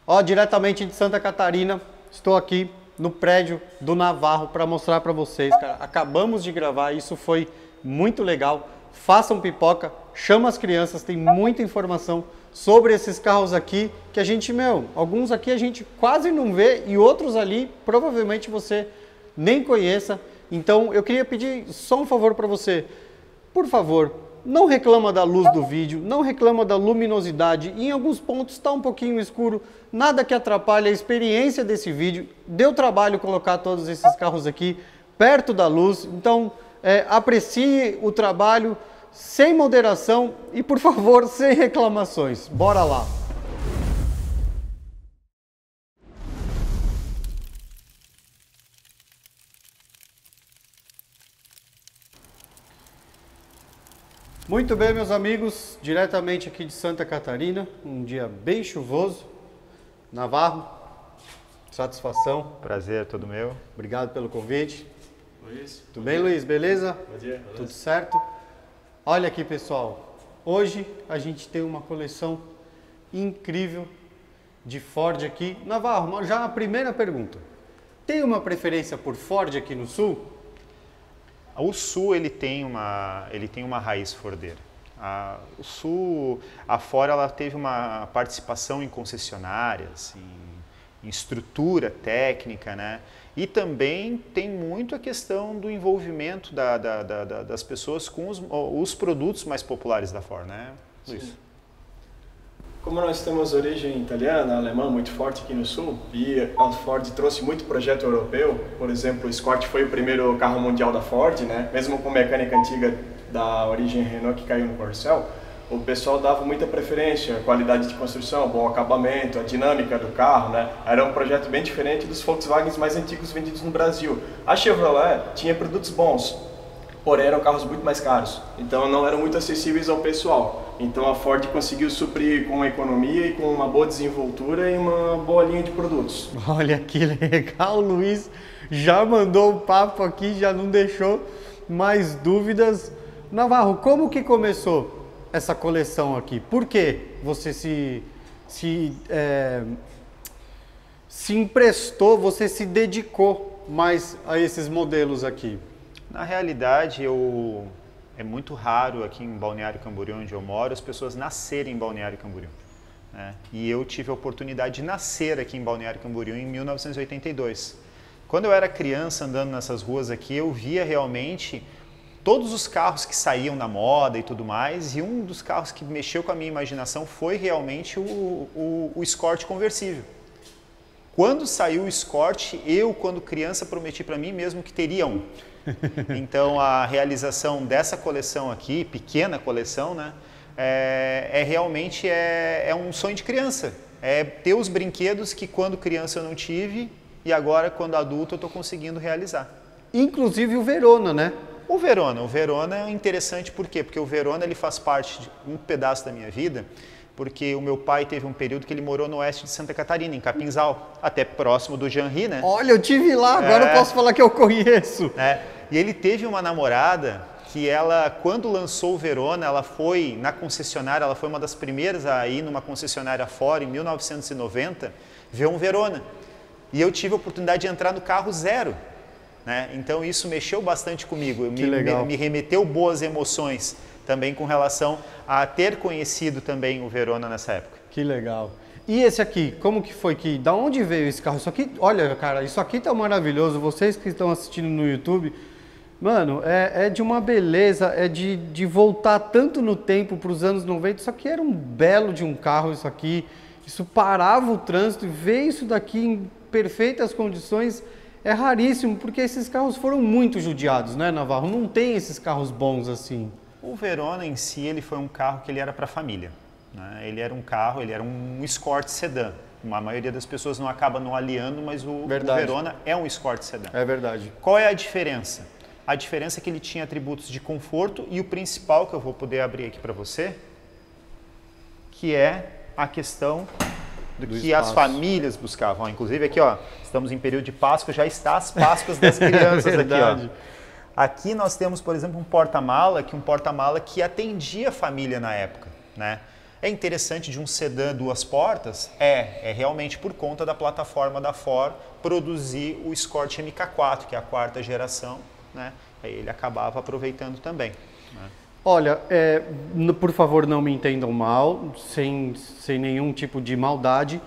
Ó, diretamente de Santa Catarina, estou aqui no prédio do Navarro para mostrar para vocês, cara. Acabamos de gravar, isso foi muito legal. Façam pipoca, chama as crianças, tem muita informação sobre esses carros aqui que a gente, alguns aqui a gente quase não vê e outros ali provavelmente você nem conheça. Então eu queria pedir só um favor para você, por favor, não reclama da luz do vídeo, não reclama da luminosidade, em alguns pontos está um pouquinho escuro, nada que atrapalhe a experiência desse vídeo. Deu trabalho colocar todos esses carros aqui perto da luz, então aprecie o trabalho sem moderação e, por favor, sem reclamações. Bora lá! Muito bem, meus amigos, diretamente aqui de Santa Catarina, um dia bem chuvoso. Navarro, satisfação. Prazer, todo meu. Obrigado pelo convite. Luiz. Tudo bem, Luiz? Beleza? Bom dia. Beleza. Tudo certo? Olha aqui, pessoal. Hoje a gente tem uma coleção incrível de Ford aqui. Navarro, já a primeira pergunta. Tem uma preferência por Ford aqui no Sul? O Sul ele tem uma raiz fordeira. O Sul, a Ford, ela teve uma participação em concessionárias, em estrutura técnica, né? E também tem muito a questão do envolvimento das pessoas com os produtos mais populares da Ford, né? Isso. Como nós temos origem italiana, alemã muito forte aqui no Sul, e a Ford trouxe muito projeto europeu, por exemplo, o Escort foi o primeiro carro mundial da Ford, né? Mesmo com mecânica antiga da origem Renault que caiu no Corcel, o pessoal dava muita preferência, qualidade de construção, bom acabamento, a dinâmica do carro, né? Era um projeto bem diferente dos Volkswagens mais antigos vendidos no Brasil. A Chevrolet tinha produtos bons, porém eram carros muito mais caros, então não eram muito acessíveis ao pessoal. Então a Ford conseguiu suprir com economia e com uma boa desenvoltura e uma boa linha de produtos. Olha que legal, o Luiz já mandou o papo aqui, já não deixou mais dúvidas. Navarro, como que começou essa coleção aqui? Por que você se emprestou, você se dedicou mais a esses modelos aqui? Na realidade, é muito raro aqui em Balneário Camboriú, onde eu moro, as pessoas nascerem em Balneário Camboriú, né? E eu tive a oportunidade de nascer aqui em Balneário Camboriú em 1982. Quando eu era criança andando nessas ruas aqui, eu via realmente todos os carros que saíam na moda e tudo mais, e um dos carros que mexeu com a minha imaginação foi realmente o Escort conversível. Quando saiu o Escort, eu, quando criança, prometi para mim mesmo que teria um. Então a realização dessa coleção aqui, pequena coleção, né, realmente um sonho de criança. É ter os brinquedos que quando criança eu não tive e agora quando adulto eu estou conseguindo realizar. Inclusive o Verona, né? O Verona é interessante por quê? Porque o Verona ele faz parte de um pedaço da minha vida, porque o meu pai teve um período que ele morou no oeste de Santa Catarina, em Capinzal, até próximo do Janri, né? Olha, eu tive lá, agora eu posso falar que eu conheço. E ele teve uma namorada que ela, quando lançou o Verona, ela foi na concessionária, ela foi uma das primeiras a ir numa concessionária fora, em 1990, ver um Verona. E eu tive a oportunidade de entrar no carro zero, né? Então isso mexeu bastante comigo, me remeteu boas emoções também com relação a ter conhecido também o Verona nessa época. Que legal. E esse aqui, como que foi que, da onde veio esse carro? Isso aqui, olha, cara, isso aqui tá maravilhoso. Vocês que estão assistindo no YouTube, mano, é de uma beleza, é de voltar tanto no tempo para os anos 90. Isso aqui era um belo de um carro, isso aqui. Isso parava o trânsito e ver isso daqui em perfeitas condições é raríssimo, porque esses carros foram muito judiados, né, Navarro? Não tem esses carros bons assim. O Verona em si, ele foi um carro que ele era para a família, né? Ele era um carro, ele era um Escort sedã. A maioria das pessoas não acaba não aliando, mas o Verona é um Escort sedã. É verdade. Qual é a diferença? A diferença é que ele tinha atributos de conforto e o principal que eu vou poder abrir aqui para você, que é a questão do que espaço. As famílias buscavam. Inclusive aqui, ó, estamos em período de Páscoa, já está as Páscoas das crianças aqui, ó. Aqui nós temos, por exemplo, um porta-mala que atendia a família na época, né? É interessante de um sedã duas portas? É realmente por conta da plataforma da Ford produzir o Escort MK4, que é a 4ª geração, né? Aí ele acabava aproveitando também, né? Olha, por favor não me entendam mal, sem nenhum tipo de maldade.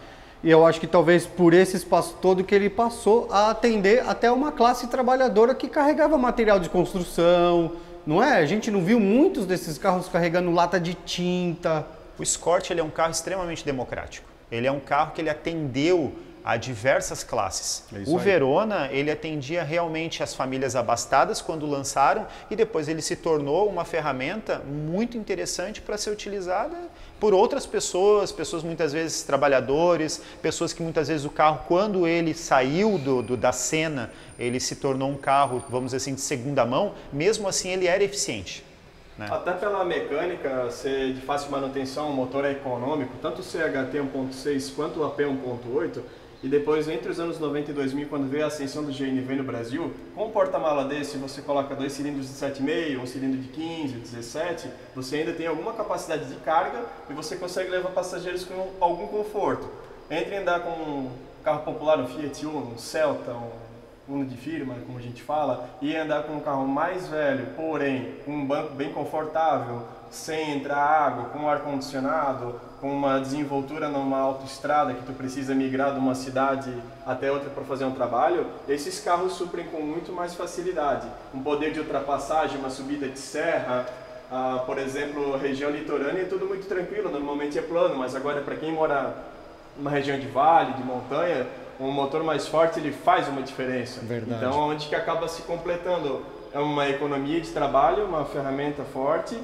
E eu acho que talvez por esse espaço todo que ele passou a atender até uma classe trabalhadora que carregava material de construção, não é? A gente não viu muitos desses carros carregando lata de tinta. O Escort ele é um carro extremamente democrático. Ele é um carro que ele atendeu a diversas classes. O Verona, ele atendia realmente as famílias abastadas quando lançaram e depois ele se tornou uma ferramenta muito interessante para ser utilizada por outras pessoas, pessoas muitas vezes trabalhadores, pessoas que muitas vezes o carro, quando ele saiu da cena, ele se tornou um carro, vamos dizer assim, de segunda mão, mesmo assim ele era eficiente, né? Até pela mecânica ser de fácil manutenção, o motor é econômico, tanto o CHT 1.6 quanto o AP 1.8, e depois, entre os anos 90 e 2000, quando veio a ascensão do GNV no Brasil, com um porta-mala desse, você coloca 2 cilindros de 7,5, um cilindro de 15, 17, você ainda tem alguma capacidade de carga e você consegue levar passageiros com algum conforto. Entre andar com um carro popular, um Fiat Uno, um Celta, um Uno de firma, como a gente fala, e andar com um carro mais velho, porém com um banco bem confortável, sem entrar água, com ar-condicionado, com uma desenvoltura numa autoestrada que tu precisa migrar de uma cidade até outra para fazer um trabalho, esses carros suprem com muito mais facilidade. Um poder de ultrapassagem, uma subida de serra, por exemplo, região litorânea é tudo muito tranquilo, normalmente é plano, mas agora para quem mora numa região de vale, de montanha, um motor mais forte ele faz uma diferença. Verdade. Então, onde que acaba se completando é uma economia de trabalho, uma ferramenta forte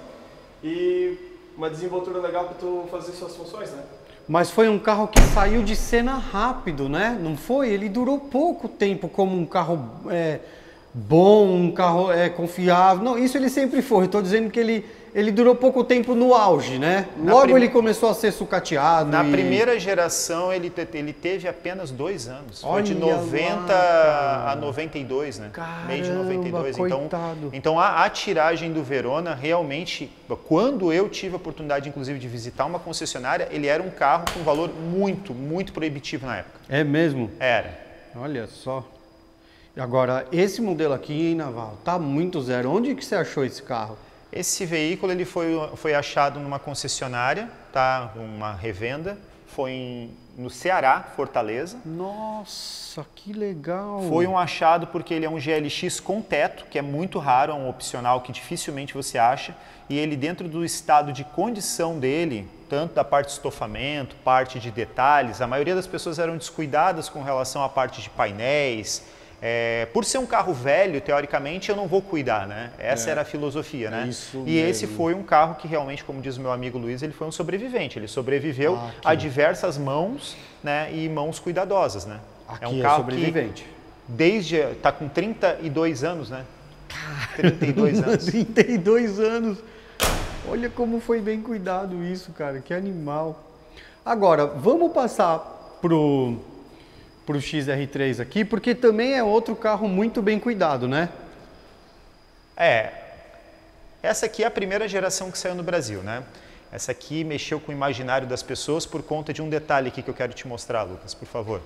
e uma desenvoltura legal para tu fazer suas funções, né? Mas foi um carro que saiu de cena rápido, né? Não foi? Ele durou pouco tempo como um carro bom, um carro confiável. Não, isso ele sempre foi. Estou dizendo que ele durou pouco tempo no auge, né? Logo ele começou a ser sucateado. Na primeira geração ele teve apenas 2 anos. Foi de Olha 90 lá, a 92, né? Caramba, Meio de 92. coitado. Então a tiragem do Verona realmente, quando eu tive a oportunidade inclusive de visitar uma concessionária, ele era um carro com valor muito, muito proibitivo na época. É mesmo? Era. Olha só. Agora, esse modelo aqui, hein, Navarro, tá muito zero. Onde que você achou esse carro? Esse veículo ele foi achado numa concessionária, tá? Uma revenda, foi no Ceará, Fortaleza. Nossa, que legal! Foi um achado porque ele é um GLX com teto, que é muito raro, é um opcional que dificilmente você acha, e ele dentro do estado de condição dele, tanto da parte de estofamento, parte de detalhes, a maioria das pessoas eram descuidadas com relação à parte de painéis. Por ser um carro velho, teoricamente, eu não vou cuidar, né? Essa era a filosofia, né? Isso e esse foi um carro que realmente, como diz o meu amigo Luiz, ele foi um sobrevivente. Ele sobreviveu a diversas mãos, né? E mãos cuidadosas, né? Aqui é um carro sobrevivente. Que está com 32 anos, né? 32 anos. 32 anos. Olha como foi bem cuidado isso, cara. Que animal. Agora, vamos passar pro XR3 aqui, porque também é outro carro muito bem cuidado, né? Essa aqui é a primeira geração que saiu no Brasil, né? Essa aqui mexeu com o imaginário das pessoas por conta de um detalhe aqui que eu quero te mostrar, Lucas, por favor.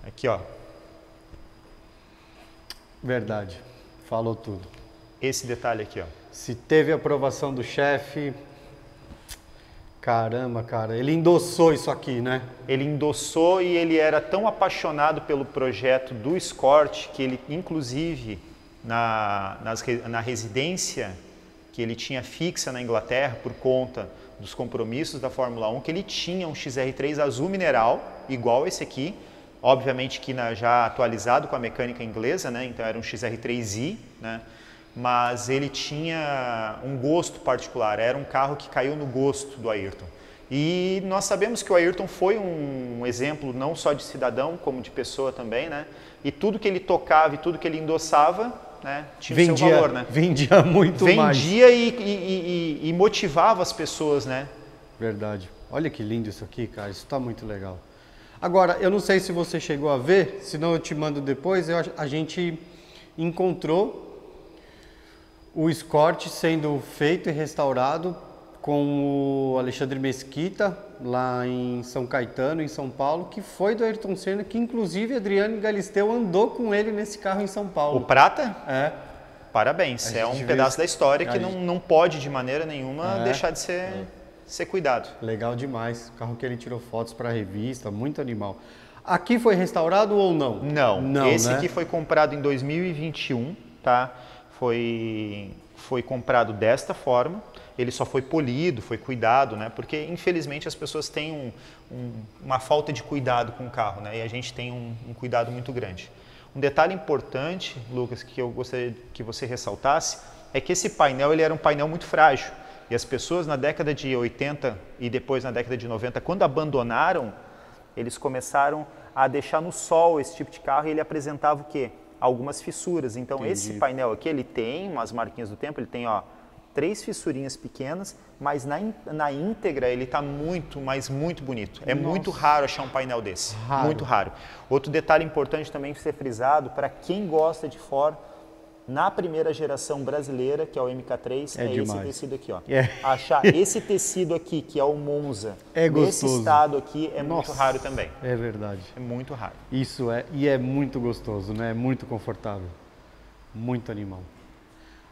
Aqui, ó. Verdade, falou tudo. Esse detalhe aqui, ó. Se teve aprovação do chefe... Caramba, cara, ele endossou isso aqui, né? Ele endossou e ele era tão apaixonado pelo projeto do Escort que ele, inclusive, na residência que ele tinha fixa na Inglaterra por conta dos compromissos da Fórmula 1, que ele tinha um XR3 azul mineral, igual esse aqui, obviamente que já atualizado com a mecânica inglesa, né? Então era um XR3i, né? Mas ele tinha um gosto particular, era um carro que caiu no gosto do Ayrton. E nós sabemos que o Ayrton foi um exemplo não só de cidadão, como de pessoa também, né? E tudo que ele tocava e tudo que ele endossava, né, tinha o seu valor, né? Vendia muito mais. Vendia e motivava as pessoas, né? Verdade. Olha que lindo isso aqui, cara, isso está muito legal. Agora, eu não sei se você chegou a ver, senão eu te mando depois, a gente encontrou o Escort sendo feito e restaurado com o Alexandre Mesquita, lá em São Caetano, em São Paulo, que foi do Ayrton Senna, que inclusive Adriano Galisteu andou com ele nesse carro em São Paulo. O prata? É. Parabéns, é um pedaço da história que não pode de maneira nenhuma deixar de ser cuidado. Legal demais, carro que ele tirou fotos para a revista, muito animal. Aqui foi restaurado ou não? Não, esse aqui foi comprado em 2021, tá? Foi comprado desta forma, ele só foi polido, foi cuidado, né? Porque infelizmente as pessoas têm uma falta de cuidado com o carro, né? E a gente tem um cuidado muito grande. Um detalhe importante, Lucas, que eu gostaria que você ressaltasse, é que esse painel ele era um painel muito frágil. E as pessoas na década de 80 e depois na década de 90, quando abandonaram, eles começaram a deixar no sol esse tipo de carro e ele apresentava o quê? Algumas fissuras. Então esse painel aqui, ele tem umas marquinhas do tempo, ele tem 3 fissurinhas pequenas, mas na íntegra ele está muito, mas muito bonito. É muito raro achar um painel desse, muito raro. Outro detalhe importante também ser frisado, para quem gosta de Ford, na primeira geração brasileira, que é o MK3, é esse tecido aqui, ó. Achar esse tecido aqui, que é o Monza, nesse estado aqui, é muito raro também. É verdade. É muito raro. Isso é, e é muito gostoso, né? É muito confortável. Muito animal.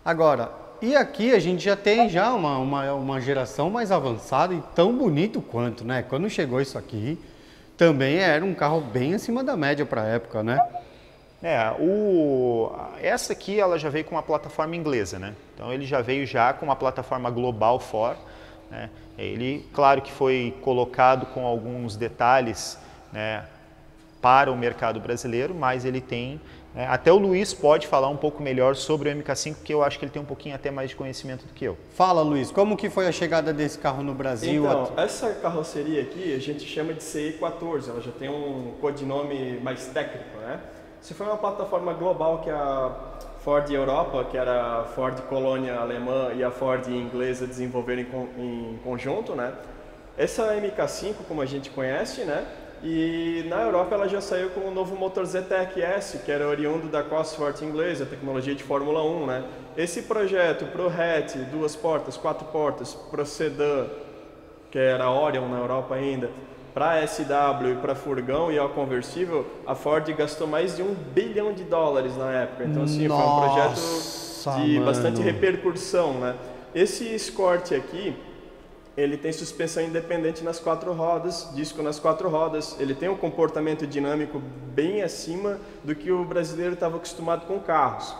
Agora, e aqui a gente já tem uma geração mais avançada e tão bonito quanto, né? Quando chegou isso aqui, também era um carro bem acima da média para a época, né? Essa aqui ela já veio com uma plataforma inglesa, né? Então ele já veio com uma plataforma global Ford, né? Ele, claro que foi colocado com alguns detalhes, né, para o mercado brasileiro, mas ele tem... até o Luiz pode falar um pouco melhor sobre o MK5, porque eu acho que ele tem um pouquinho até mais de conhecimento do que eu. Fala, Luiz, como que foi a chegada desse carro no Brasil? Então, essa carroceria aqui a gente chama de CI14, ela já tem um codinome mais técnico, né? Isso foi uma plataforma global que a Ford Europa, que era a Ford Colônia alemã e a Ford inglesa desenvolveram em conjunto, né? Essa MK5, como a gente conhece, né? E na Europa ela já saiu com o novo motor ZTEC S, que era oriundo da Cosworth inglesa, tecnologia de Fórmula 1, né? Esse projeto pro hatch, 2 portas, 4 portas, pro sedã, que era Orion na Europa ainda, para SW e para furgão e ao conversível, a Ford gastou mais de $1 bilhão na época. Então, assim, foi um projeto de bastante repercussão, né? Esse Escort aqui, ele tem suspensão independente nas 4 rodas, disco nas 4 rodas. Ele tem um comportamento dinâmico bem acima do que o brasileiro estava acostumado com carros.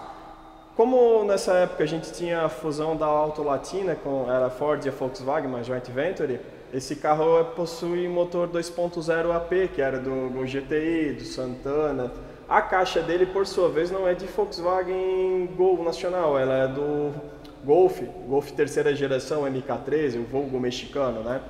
Como nessa época a gente tinha a fusão da Auto Latina, era a Ford e a Volkswagen, uma joint venture, esse carro possui motor 2.0 AP, que era do GTI, do Santana. A caixa dele, por sua vez, não é de Volkswagen Gol nacional, ela é do Golf terceira geração MK13, o vulgo mexicano, né?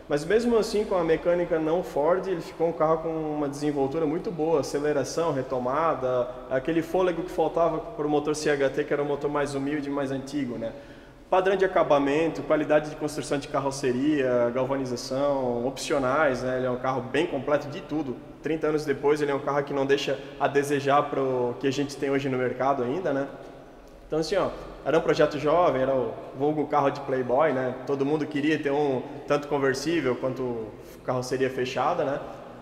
Mas mesmo assim, com a mecânica não Ford, ele ficou um carro com uma desenvoltura muito boa, aceleração, retomada, aquele fôlego que faltava para o motor CHT, que era um motor mais humilde, mais antigo, né? Padrão de acabamento, qualidade de construção de carroceria, galvanização, opcionais, né? Ele é um carro bem completo de tudo. 30 anos depois, ele é um carro que não deixa a desejar para o que a gente tem hoje no mercado ainda, né? Então, assim, era um projeto jovem, era o vulgo carro de Playboy, né? Todo mundo queria ter um tanto conversível quanto carroceria fechada, né?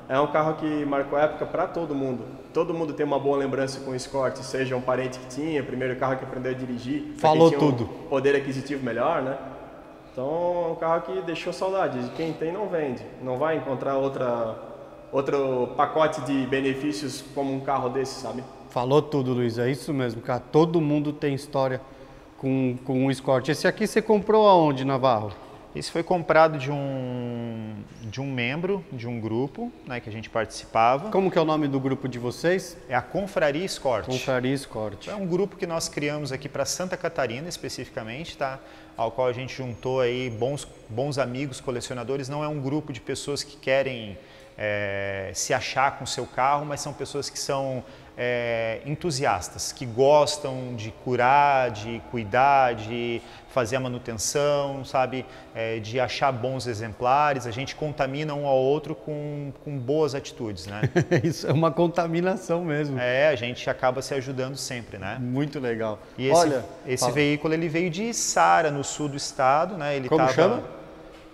É um carro que marcou época para todo mundo. Todo mundo tem uma boa lembrança com o Escort, seja um parente que tinha, primeiro carro que aprendeu a dirigir. Falou tudo. Um poder aquisitivo melhor, né? Então, é um carro que deixou saudade. De quem tem, não vende. Não vai encontrar outro pacote de benefícios como um carro desse, sabe? Falou tudo, Luiz. É isso mesmo, cara. Todo mundo tem história com o Escort. Esse aqui você comprou aonde, Navarro? Esse foi comprado de um membro de um grupo, né, que a gente participava. Como que é o nome do grupo de vocês? É a Confraria Escort. Confraria Escort. É um grupo que nós criamos aqui para Santa Catarina, especificamente, tá? Ao qual a gente juntou aí bons amigos colecionadores. Não é um grupo de pessoas que querem se achar com o seu carro, mas são pessoas que são entusiastas, que gostam de curar, de cuidar, de fazer a manutenção, sabe, de achar bons exemplares. A gente contamina um ao outro com boas atitudes, né? Isso é uma contaminação mesmo. A gente acaba se ajudando sempre, né? Muito legal. E esse veículo ele veio de Sara, no sul do estado, né? Ele Como chama?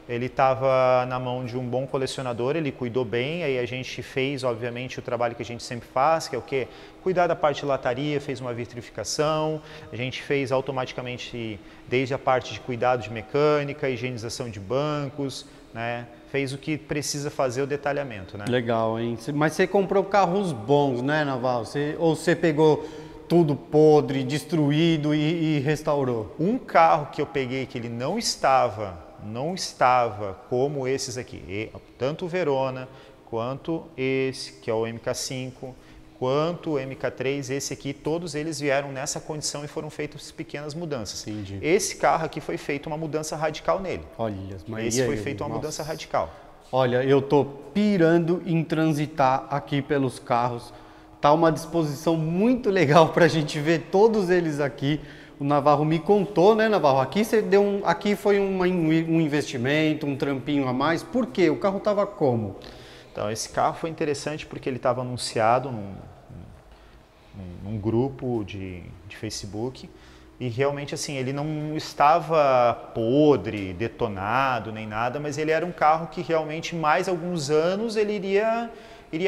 Ele estava na mão de um bom colecionador, ele cuidou bem, aí a gente fez, obviamente, o trabalho que a gente sempre faz, que é o quê? Cuidar da parte de lataria, fez uma vitrificação, a gente fez automaticamente desde a parte de cuidado de mecânica, higienização de bancos, né? Fez o que precisa fazer o detalhamento, né? Legal, hein? Mas você comprou carros bons, né, Naval? Ou você pegou tudo podre, destruído e restaurou? Um carro que eu peguei que ele não estava como esses aqui, tanto o Verona, quanto esse, que é o MK5, quanto o MK3, esse aqui, todos eles vieram nessa condição e foram feitas pequenas mudanças. Entendi. Esse carro aqui foi feito uma mudança radical nele. Olha, mas esse foi feito uma mudança radical. Olha, eu tô pirando em transitar aqui pelos carros. Tá uma disposição muito legal para a gente ver todos eles aqui. O Navarro me contou, né, Navarro? Aqui você deu aqui foi um investimento, um trampinho a mais. Por quê? O carro estava como? Então, esse carro foi interessante porque ele estava anunciado num grupo de Facebook e realmente assim, ele não estava podre, detonado nem nada, mas ele era um carro que realmente mais alguns anos ele iria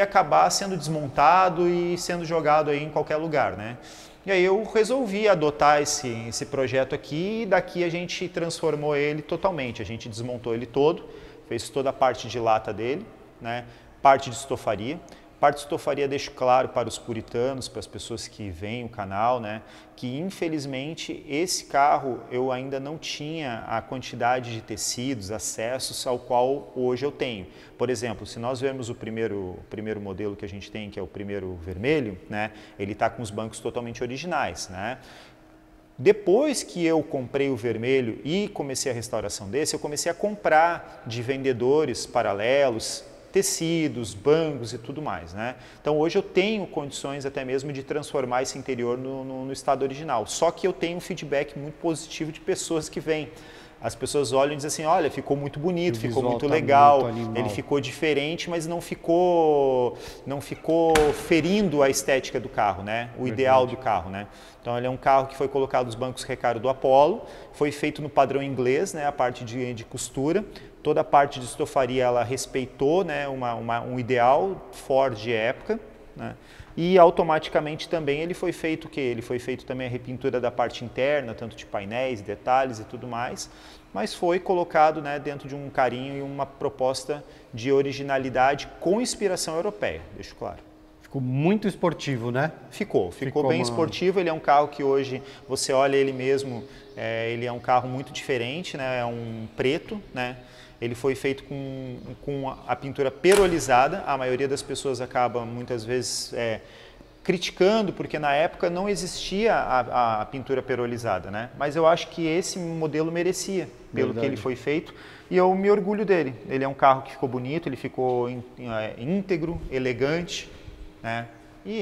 acabar sendo desmontado e sendo jogado aí em qualquer lugar, né? E aí eu resolvi adotar esse projeto aqui e daqui a gente transformou ele totalmente. A gente desmontou ele todo, fez toda a parte de lata dele, né? Parte de estofaria. Parte de estofaria deixo claro para os puritanos, para as pessoas que veem o canal, né? Que infelizmente esse carro eu ainda não tinha a quantidade de tecidos, acessos ao qual hoje eu tenho. Por exemplo, se nós vermos o primeiro modelo que a gente tem, que é o primeiro vermelho, né? Ele está com os bancos totalmente originais, né? Depois que eu comprei o vermelho e comecei a restauração desse, eu comecei a comprar de vendedores paralelos, tecidos, bancos e tudo mais, né? Então hoje eu tenho condições até mesmo de transformar esse interior no estado original, só que eu tenho um feedback muito positivo de pessoas que vêm. As pessoas olham e dizem assim, olha, ficou muito bonito, ficou muito legal, ele ficou diferente, mas não ficou ferindo a estética do carro, né? O ideal do carro, né? Então ele é um carro que foi colocado os bancos recaro do Apollo, foi feito no padrão inglês, né? A parte de costura, toda a parte de estofaria ela respeitou, né? Um ideal Ford de época, né? E automaticamente também ele foi feito o quê? Ele foi feito também a repintura da parte interna, tanto de painéis, detalhes e tudo mais, mas foi colocado, né, dentro de um carinho e uma proposta de originalidade com inspiração europeia, deixo claro. Ficou muito esportivo, né? Ficou bem esportivo, ele é um carro que hoje você olha ele mesmo, ele é um carro muito diferente, né? É um preto, né? Ele foi feito com a pintura perolizada, a maioria das pessoas acaba muitas vezes criticando, porque na época não existia a pintura perolizada, né? Mas eu acho que esse modelo merecia, pelo que ele foi feito, e eu me orgulho dele. Ele é um carro que ficou bonito, ele ficou íntegro, elegante, né? E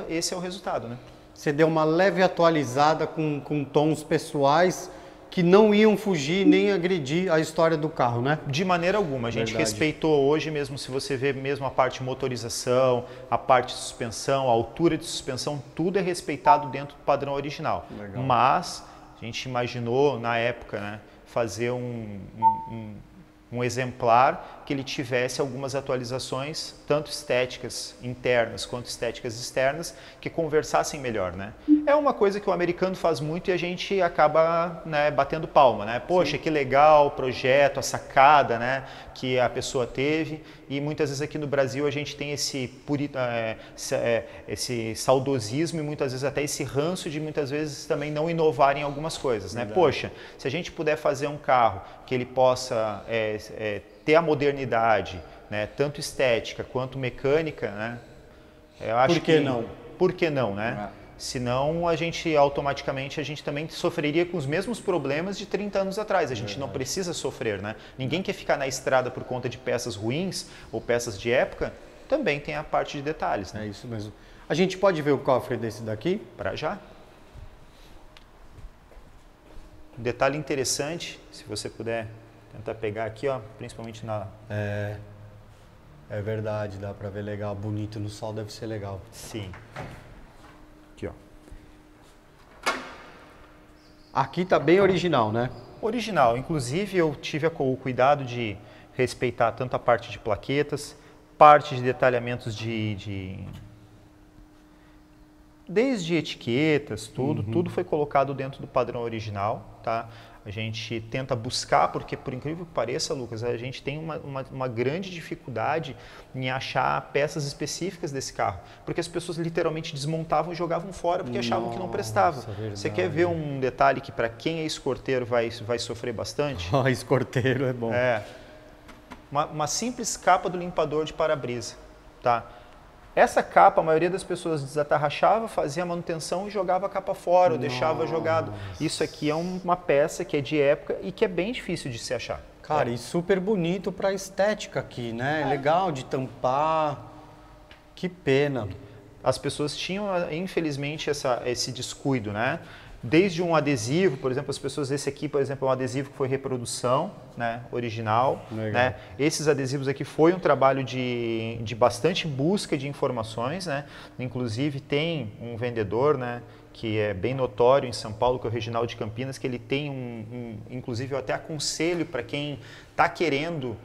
esse é o resultado, né? Você deu uma leve atualizada com tons pessoais que não iam fugir nem agredir a história do carro, né? De maneira alguma. A gente respeitou hoje mesmo, se você vê mesmo a parte de motorização, a parte de suspensão, a altura de suspensão, tudo é respeitado dentro do padrão original. Legal. Mas a gente imaginou na época, né, fazer um exemplar que ele tivesse algumas atualizações, tanto estéticas internas quanto estéticas externas, que conversassem melhor, né? É uma coisa que o americano faz muito e a gente acaba, né, batendo palma, né? Poxa, sim, que legal o projeto, a sacada, né, que a pessoa teve. E muitas vezes aqui no Brasil a gente tem esse saudosismo e muitas vezes até esse ranço de muitas vezes também não inovar em algumas coisas, né? Poxa, se a gente puder fazer um carro que ele possa ter a modernidade, né, tanto estética quanto mecânica, né? Eu acho Por que não, né? Senão a gente automaticamente também sofreria com os mesmos problemas de 30 anos atrás. A gente não precisa sofrer, né? Ninguém quer ficar na estrada por conta de peças ruins ou peças de época. Também tem a parte de detalhes, né? É isso mesmo. A gente pode ver o cofre desse daqui? Para já. Um detalhe interessante, se você puder tentar pegar aqui, ó, principalmente na... É verdade, dá pra ver legal, bonito no sol, deve ser legal. Sim. Aqui, ó. Aqui tá bem original, né? Original. Inclusive, eu tive o cuidado de respeitar tanto a parte de plaquetas, parte de detalhamentos desde etiquetas, tudo foi colocado dentro do padrão original, tá? A gente tenta buscar, porque por incrível que pareça, Lucas, a gente tem uma grande dificuldade em achar peças específicas desse carro, porque as pessoas literalmente desmontavam e jogavam fora porque achavam que não prestava. Você quer ver um detalhe que para quem é escorteiro vai sofrer bastante? Escorteiro é bom. Uma simples capa do limpador de para-brisa, tá? Essa capa, a maioria das pessoas desatarrachava, fazia a manutenção e jogava a capa fora, ou deixava jogado. Isso aqui é uma peça que é de época e que é bem difícil de se achar. Cara, e super bonito para estética aqui, né? Legal de tampar. Que pena. As pessoas tinham, infelizmente, esse descuido, né? Desde um adesivo, por exemplo, as pessoas, esse aqui, por exemplo, é um adesivo que foi reprodução, né, original. Né? Esses adesivos aqui foi um trabalho de bastante busca de informações, né? Inclusive tem um vendedor, né, que é bem notório em São Paulo, que é o Reginaldo de Campinas, que ele tem inclusive eu até aconselho para quem está querendo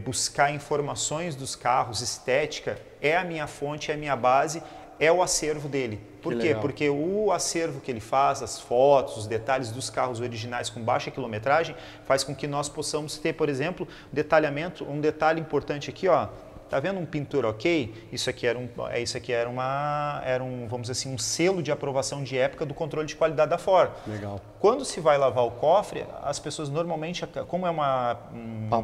buscar informações dos carros, estética, é a minha fonte, é a minha base, é o acervo dele. Por quê? Porque o acervo que ele faz, as fotos, os detalhes dos carros originais com baixa quilometragem, faz com que nós possamos ter, por exemplo, detalhamento, um detalhe importante aqui, ó. Tá vendo um pintura ok? Isso aqui era vamos dizer assim, um selo de aprovação de época do controle de qualidade da Ford. Legal. Quando se vai lavar o cofre, as pessoas normalmente, como é uma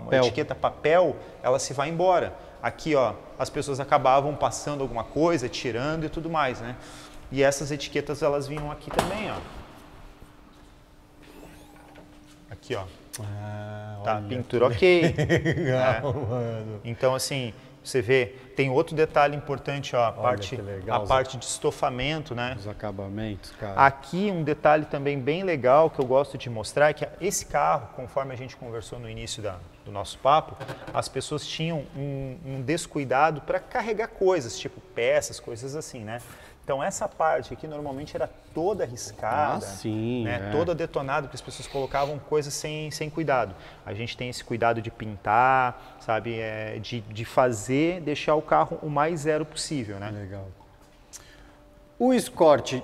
etiqueta papel, ela se vai embora. Aqui, ó, as pessoas acabavam passando alguma coisa, tirando e tudo mais, né? E essas etiquetas, elas vinham aqui também, ó. Aqui, ó. Tá, pintura ok. Legal, mano. Então, assim, você vê, tem outro detalhe importante, ó, a parte de estofamento, né? Os acabamentos, cara. Aqui um detalhe também bem legal que eu gosto de mostrar é que esse carro, conforme a gente conversou no início do nosso papo, as pessoas tinham um descuidado para carregar coisas, tipo peças, coisas assim, né? Então essa parte aqui normalmente era toda riscada, né? Toda detonada, porque as pessoas colocavam coisas sem cuidado. A gente tem esse cuidado de pintar, sabe, de fazer, deixar o carro o mais zero possível, né? Legal. O Escort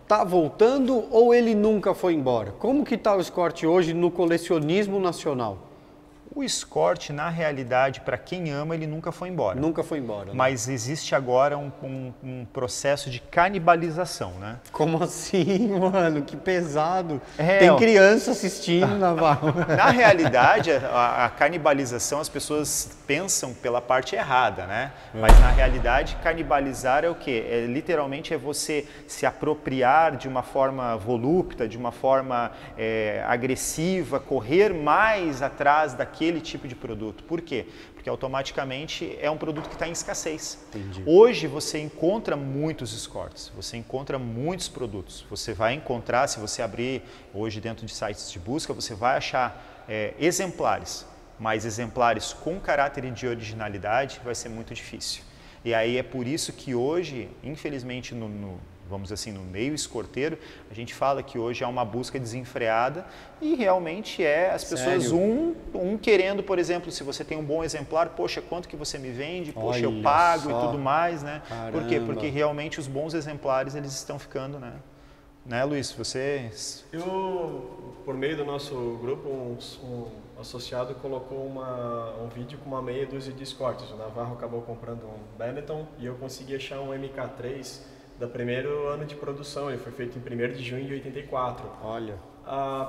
tá voltando ou ele nunca foi embora? Como que tá o Escort hoje no colecionismo nacional? O Escort, na realidade, para quem ama, ele nunca foi embora. Nunca foi embora, né? Mas existe agora um processo de canibalização, né? Como assim, mano? Que pesado. Tem criança assistindo, Navarro. Na realidade, a canibalização, as pessoas pensam pela parte errada, né? Mas na realidade, canibalizar é o quê? Literalmente é você se apropriar de uma forma volúpita, de uma forma agressiva, correr mais atrás daquele tipo de produto. Por quê? Porque automaticamente é um produto que está em escassez. Entendi. Hoje você encontra muitos Escorts, você encontra muitos produtos. Você vai encontrar, se você abrir hoje dentro de sites de busca, você vai achar exemplares, mas exemplares com caráter de originalidade vai ser muito difícil. E aí é por isso que hoje, infelizmente, vamos dizer assim, no meio escorteiro, a gente fala que hoje há uma busca desenfreada e realmente as pessoas, querendo, por exemplo, se você tem um bom exemplar, poxa, quanto que você me vende? Poxa, eu pago e tudo mais, né? Caramba. Por quê? Porque realmente os bons exemplares, eles estão ficando, né? Né, Luiz? Você... Eu, por meio do nosso grupo, um associado colocou um vídeo com uma meia dúzia de Escorts. O Navarro acabou comprando um Benetton e eu consegui achar um MK3 do primeiro ano de produção. Ele foi feito em 1º de junho de 84. Olha.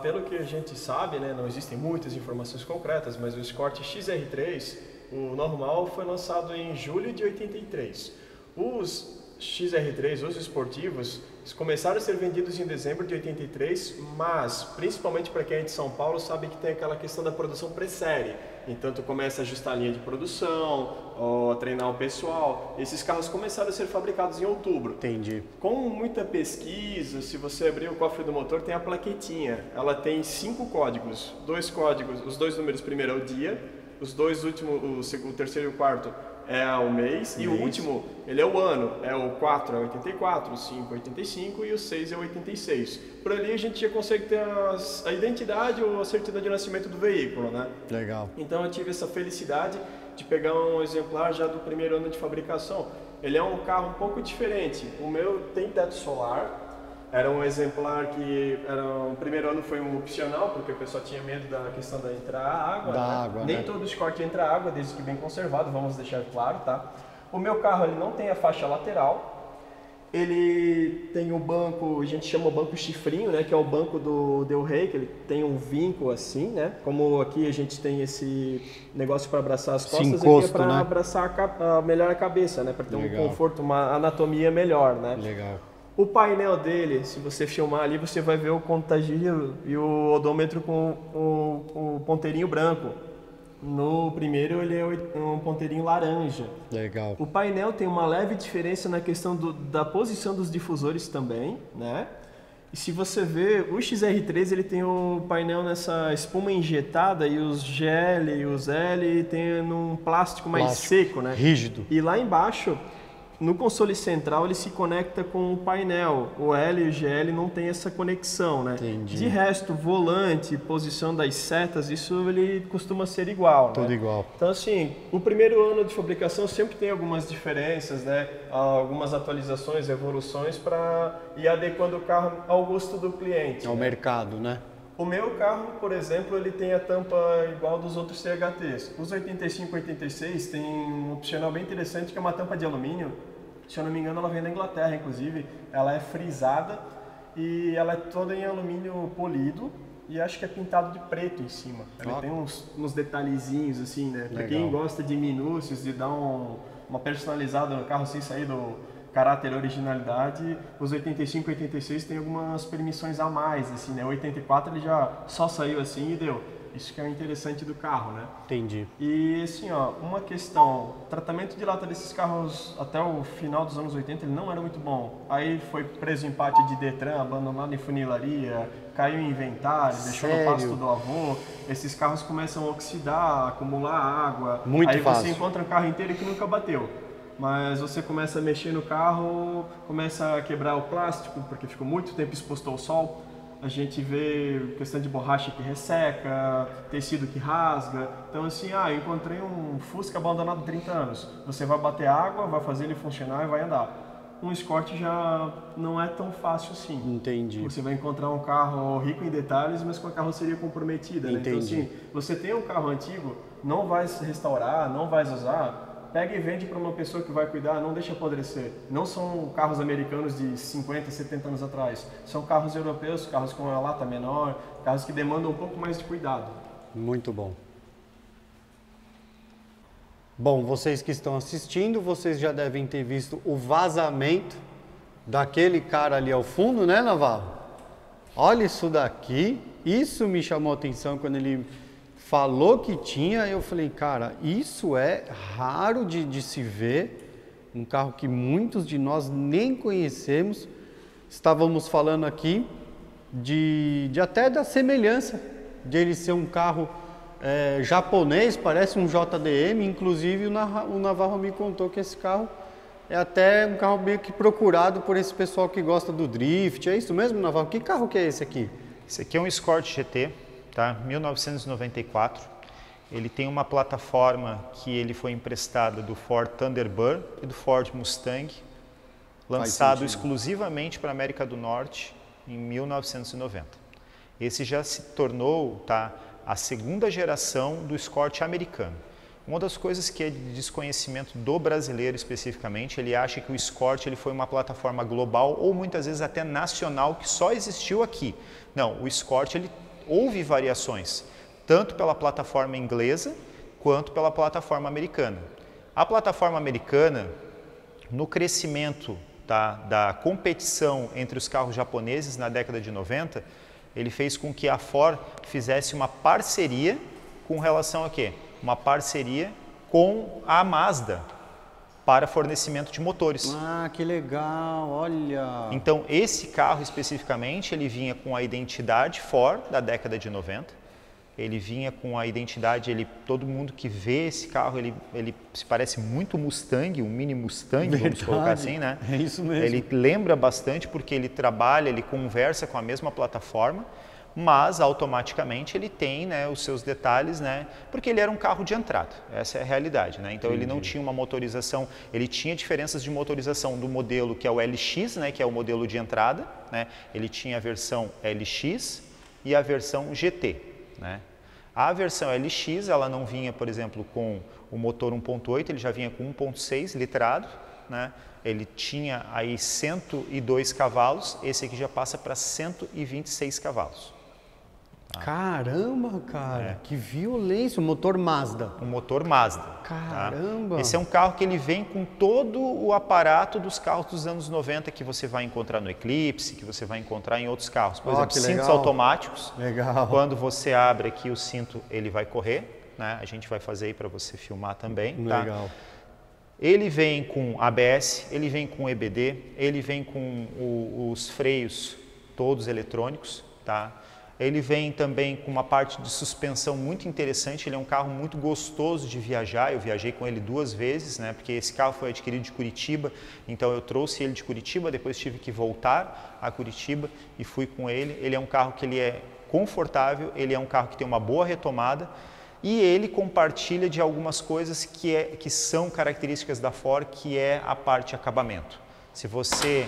Pelo que a gente sabe, né, não existem muitas informações concretas, mas o Escort XR3, o normal, foi lançado em julho de 83. Os XR3, os esportivos, começaram a ser vendidos em dezembro de 83, mas principalmente para quem é de São Paulo sabe que tem aquela questão da produção pré-série. Então tu começa a ajustar a linha de produção, ou a treinar o pessoal. Esses carros começaram a ser fabricados em outubro. Entendi. Com muita pesquisa, se você abrir o cofre do motor, tem a plaquetinha. Ela tem 5 códigos. 2 códigos, os 2 números primeiro é o dia, os 2 últimos, o terceiro e o quarto é o mês, e o último, ele é o ano, é o 4 é 84, o 5 é 85 e o 6 é 86. Por ali a gente já consegue ter a identidade ou a certidão de nascimento do veículo, né? Legal. Então eu tive essa felicidade de pegar um exemplar já do primeiro ano de fabricação. Ele é um carro um pouco diferente, o meu tem teto solar. Era um exemplar que o primeiro ano foi um opcional, porque o pessoal tinha medo da questão da entrar água. Água, Nem né? todo Escort entra água, desde que bem conservado, vamos deixar claro, tá? O meu carro ele não tem a faixa lateral. Ele tem o banco, a gente chama o banco chifrinho, né? Que é o banco do Del Rey, que ele tem um vinco assim, né? Como aqui a gente tem esse negócio para abraçar as costas, encosto, aqui é para né? abraçar melhor a cabeça, né? Para ter Legal. um conforto, uma anatomia melhor, né? Legal. O painel dele, se você filmar ali, você vai ver o contagio e o odômetro com o ponteirinho branco. No primeiro ele é um ponteirinho laranja. Legal. O painel tem uma leve diferença na questão da posição dos difusores também, né? E se você ver, o XR3 ele tem o painel nessa espuma injetada e os GL e os L tem num plástico mais seco, né? Rígido. E lá embaixo, no console central, ele se conecta com o painel. O L e o GL não tem essa conexão, né? Entendi. De resto, volante, posição das setas, isso ele costuma ser igual, Tudo né? igual. Então, assim, o primeiro ano de fabricação sempre tem algumas diferenças, né? Algumas atualizações, evoluções para ir adequando o carro ao gosto do cliente. É o mercado, né? O meu carro, por exemplo, ele tem a tampa igual dos outros CHTs. Os 85 e 86 tem um opcional bem interessante que é uma tampa de alumínio. Se eu não me engano, ela vem da Inglaterra, inclusive. Ela é frisada e ela é toda em alumínio polido e acho que é pintado de preto em cima. Ela tem uns detalhezinhos assim, né? Para quem gosta de minúcias, de dar uma personalizada no carro sem sair do caráter originalidade, os 85 e 86 tem algumas permissões a mais, assim, né? O 84 ele já só saiu assim e deu. Isso que é o interessante do carro, né? Entendi. E assim, ó, uma questão, o tratamento de lata desses carros até o final dos anos 80 ele não era muito bom. Aí foi preso em pátio de Detran, abandonado em funilaria, caiu em inventário, deixou no pasto do avô. Esses carros começam a oxidar, acumular água. Muito aí fácil. Você encontra um carro inteiro que nunca bateu. Mas você começa a mexer no carro, começa a quebrar o plástico, porque ficou muito tempo exposto ao sol. A gente vê questão de borracha que resseca, tecido que rasga. Então assim, eu encontrei um Fusca abandonado há 30 anos. Você vai bater água, vai fazer ele funcionar e vai andar. Um Escort já não é tão fácil assim. Entendi. Você vai encontrar um carro rico em detalhes, mas com a carroceria comprometida. Né? Então assim, você tem um carro antigo, não vai restaurar, não vai usar, pega e vende para uma pessoa que vai cuidar, não deixa apodrecer. Não são carros americanos de 50, 70 anos atrás. São carros europeus, carros com a lata menor, carros que demandam um pouco mais de cuidado. Muito bom. Bom, vocês que estão assistindo, vocês já devem ter visto o vazamento daquele cara ali ao fundo, né, Navarro? Olha isso daqui. Isso me chamou a atenção quando ele falou que tinha, eu falei, cara, isso é raro de se ver, um carro que muitos de nós nem conhecemos. Estávamos falando aqui de até da semelhança de ele ser um carro japonês, parece um JDM, inclusive o Navarro me contou que esse carro é até um carro meio que procurado por esse pessoal que gosta do drift. É isso mesmo, Navarro? Que carro que é esse aqui? Esse aqui é um Escort GT. Tá? 1994, ele tem uma plataforma que ele foi emprestada do Ford Thunderbird e do Ford Mustang, lançado exclusivamente para a América do Norte em 1990. Esse já se tornou, tá, a segunda geração do Escort americano. Uma das coisas que é de desconhecimento do brasileiro especificamente, ele acha que o Escort ele foi uma plataforma global ou muitas vezes até nacional que só existiu aqui. Não, o Escort ele houve variações, tanto pela plataforma inglesa quanto pela plataforma americana. A plataforma americana, no crescimento da competição entre os carros japoneses na década de 90, ele fez com que a Ford fizesse uma parceria com relação a quê? Uma parceria com a Mazda para fornecimento de motores. Ah, que legal, olha! Então, esse carro especificamente, ele vinha com a identidade Ford da década de 90, ele vinha com a identidade, todo mundo que vê esse carro, ele se parece muito Mustang, um mini Mustang, vamos colocar assim, né? É isso mesmo. Ele lembra bastante porque ele trabalha, ele conversa com a mesma plataforma, mas automaticamente ele tem, né, os seus detalhes, né, porque ele era um carro de entrada, essa é a realidade, né? Então ele não tinha uma motorização, ele tinha diferenças de motorização do modelo que é o LX, né, que é o modelo de entrada, né? Ele tinha a versão LX e a versão GT, né? A versão LX, ela não vinha, por exemplo, com o motor 1.8, ele já vinha com 1.6 litrado, né? Ele tinha aí 102 cavalos, esse aqui já passa para 126 cavalos. Caramba, cara, que violência, o motor Mazda. Um motor Mazda. Caramba! Tá? Esse é um carro que ele vem com todo o aparato dos carros dos anos 90 que você vai encontrar no Eclipse, que você vai encontrar em outros carros. Por exemplo, cintos automáticos. Legal. Quando você abre aqui o cinto, ele vai correr, né? A gente vai fazer aí para você filmar também. Legal. Tá? Ele vem com ABS, ele vem com EBD, ele vem com os freios todos eletrônicos, tá? Ele vem também com uma parte de suspensão muito interessante, ele é um carro muito gostoso de viajar, eu viajei com ele 2 vezes, né, porque esse carro foi adquirido de Curitiba, então eu trouxe ele de Curitiba, depois tive que voltar a Curitiba e fui com ele. Ele é um carro que ele é confortável, ele é um carro que tem uma boa retomada e ele compartilha de algumas coisas que são características da Ford, que é a parte acabamento. Se você